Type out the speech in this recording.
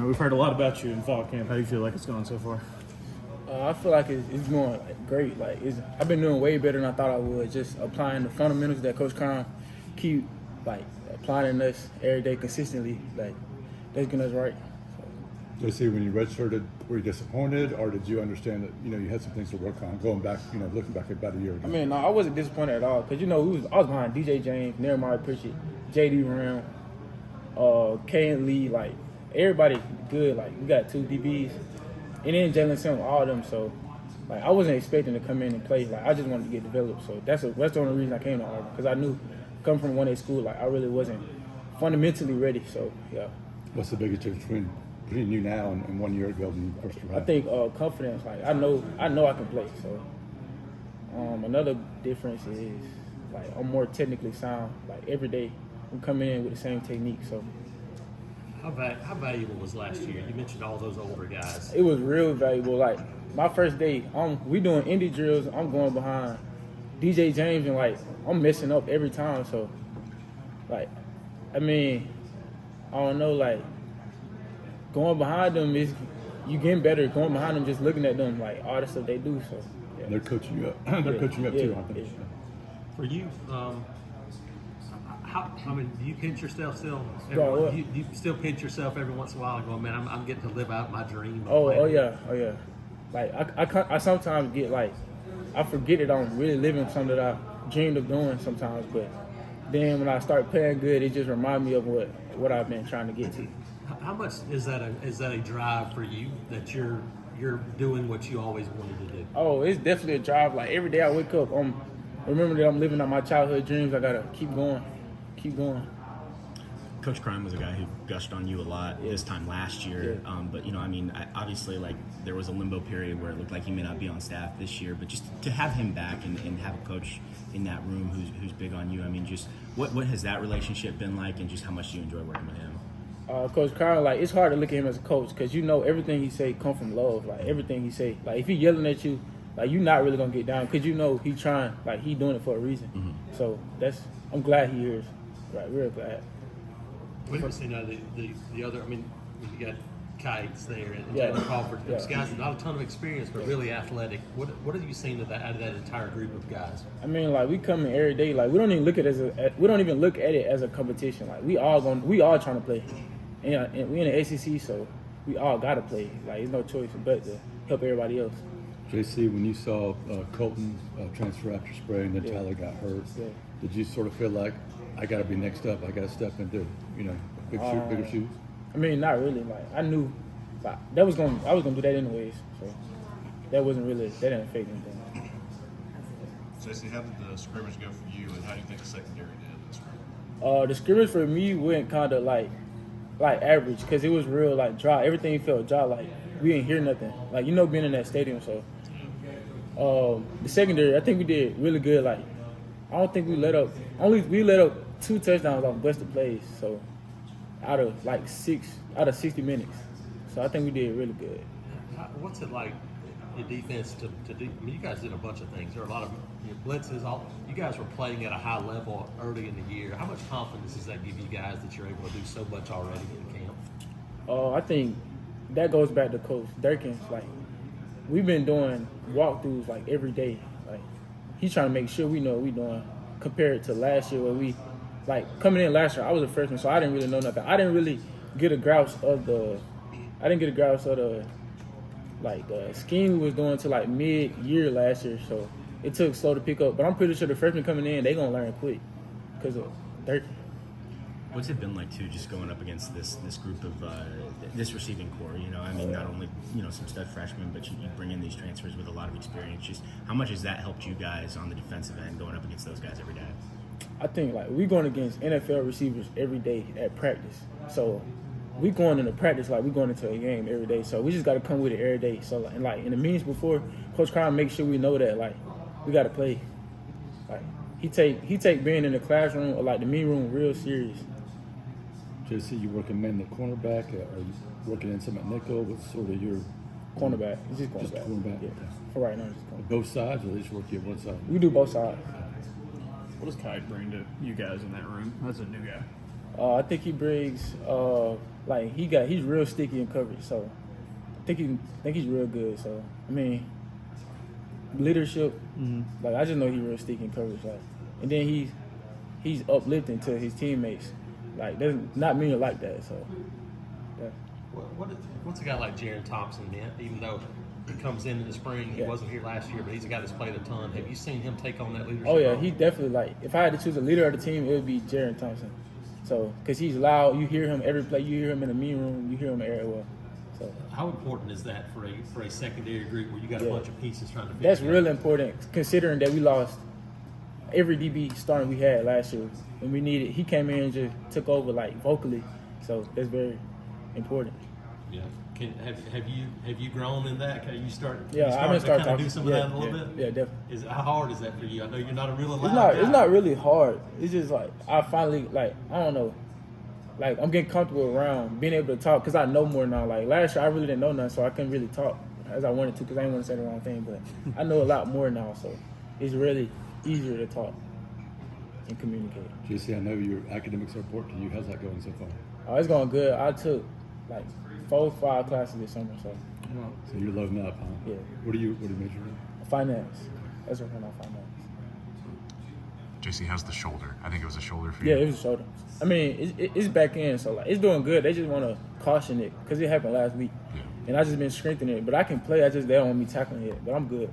We've heard a lot about you in fall camp. How do you feel like it's going so far? I feel like it's going great. I've been doing way better than I thought I would. Just applying the fundamentals that Coach Crown keep applying us every day consistently. That's getting us right. JC, when you redshirted, were you disappointed, or did you understand that you had some things to work on going back? Looking back about a year ago. I mean, no, I wasn't disappointed at all because I was behind DJ James, Nehemiah Pritchett, JD Ram, K and Lee, everybody good. We got 2 DBs, and then Jalen Sim, all of them. So, I wasn't expecting to come in and play. I just wanted to get developed. So that's the only reason I came to Auburn, because I knew coming from 1A school, I really wasn't fundamentally ready. So yeah. What's the biggest difference between you now and 1 year ago when you first arrived? I think confidence. I know I can play. So another difference is I'm more technically sound. Every day I'm coming in with the same technique. So how valuable was last year? You mentioned all those older guys. It was real valuable. My first day, we doing indie drills. I'm going behind DJ James and I'm messing up every time. So I don't know, going behind them is you getting better. Going behind them, just looking at them, all the stuff they do. So yeah. They're coaching you up. They're coaching you up too, I think. Yeah. For you, do you pinch yourself still? Do you still pinch yourself every once in a while and go, man, I'm getting to live out my dream. Oh yeah. I sometimes get I forget that I'm really living something that I dreamed of doing sometimes, but then when I start playing good, it just reminds me of what I've been trying to get to. How much is that a drive for you that you're doing what you always wanted to do? Oh, it's definitely a drive. Every day I wake up, remember that I'm living out my childhood dreams. I gotta keep going. Coach Crime was a guy who gushed on you a lot this time last year. Yeah. But obviously, there was a limbo period where it looked like he may not be on staff this year. But just to have him back and have a coach in that room who's big on you. Just what has that relationship been like, and just how much do you enjoy working with him? Coach Crown, it's hard to look at him as a coach because everything he say come from love. Everything he say, if he yelling at you, you're not really gonna get down because he trying, he doing it for a reason. Mm-hmm. So I'm glad he hears, real glad. We haven't seen the other. You got Kites there and Yeah. Jalen Crawford. Yeah. Those guys, not a ton of experience, but really athletic. What have you seen out of that entire group of guys? We come in every day. We don't even look at it as a competition. We all trying to play, and we in the ACC, so we all gotta play. There's no choice but to help everybody else. JC, when you saw Colton transfer after spring, and then Tyler got hurt, did you sort of feel like I got to be next up? I got to step into bigger shoes. Not really. I knew I was gonna do that anyways. So that didn't affect anything. JC, how did the scrimmage go for you, and how do you think the secondary did in the scrimmage? The scrimmage for me went kind of like average because it was real dry. Everything felt dry. We didn't hear nothing. Being in that stadium. So the secondary, I think we did really good. I don't think we let up. We let up 2 touchdowns off busted plays. So out of 60 minutes. So I think we did really good. What's it like in defense to do? You guys did a bunch of things. There are a lot of blitzes. You guys were playing at a high level early in the year. How much confidence does that give you guys that you're able to do so much already in camp? I think that goes back to Coach Durkins. We've been doing walkthroughs every day. He's trying to make sure we know what we're doing compared to last year where we coming in last year. I was a freshman, so I didn't really know nothing. I didn't really get a grasp of the scheme we was doing to mid-year last year. So it took slow to pick up. But I'm pretty sure the freshmen coming in, they gonna learn quick because of Durkins. What's it been like too, just going up against this group of this receiving core? Not only some stud freshmen, but you bring in these transfers with a lot of experience. Just how much has that helped you guys on the defensive end, going up against those guys every day? I think we going against NFL receivers every day at practice. So we going into practice we going into a game every day. So we just got to come with it every day. So in the meetings before, Coach Crown makes sure we know that we got to play. He take being in the classroom or the meeting room real serious. JC, you working mainly cornerback? Are you working in some at nickel? What's sort of your cornerback? It's just cornerback. Just cornerback. Yeah. Okay. For right now, just cornerback. Both sides, or they just work you at one side? We do both sides. What does Kite bring to you guys in that room as a new guy? I think he brings he's real sticky in coverage. So I think he's real good. So I mean, leadership. Like I just know he's real sticky in coverage. Like, and then he's uplifting to his teammates. Like there's not many like that. So yeah. What's a guy like Jaron Thompson meant? Even though he comes in the spring, he wasn't here last year, but he's a guy that's played a ton. Have you seen him take on that leadership? Oh yeah, role? he definitely like. If I had to choose a leader of the team, it would be Jaron Thompson. So, cause he's loud, you hear him every play. You hear him in the meeting room. You hear him everywhere. So How important is that for a secondary group where you got a bunch of pieces trying to fit that's together? really important, considering that we lost every DB starting we had last year, and we needed. He came in and just took over like vocally. So that's very important. Yeah. Have you grown in that? Can you start? Yeah, you I've been start to starting kind of to do some of that a little bit. Yeah, definitely. How hard is that for you? I know you're not a really loud It's not. guy. It's not really hard. It's just like I finally I don't know. Like I'm getting comfortable around being able to talk because I know more now. Like last year I really didn't know nothing, so I couldn't really talk as I wanted to because I didn't want to say the wrong thing. But I know a lot more now, so it's really easier to talk and communicate. JC, I know your academics are important to you. How's that going so far? Oh, it's going good. I took like 4-5 classes this summer, so So you're loving up, huh? Yeah. What do you major in? finance. That's what I'm finance. JC, how's the shoulder? I think it was a shoulder for you. Yeah, it was a shoulder. I mean, it's back in, so like it's doing good. They just want to caution it because it happened last week, and I just been strengthening it. But I can play. They don't want me tackling it, but I'm good.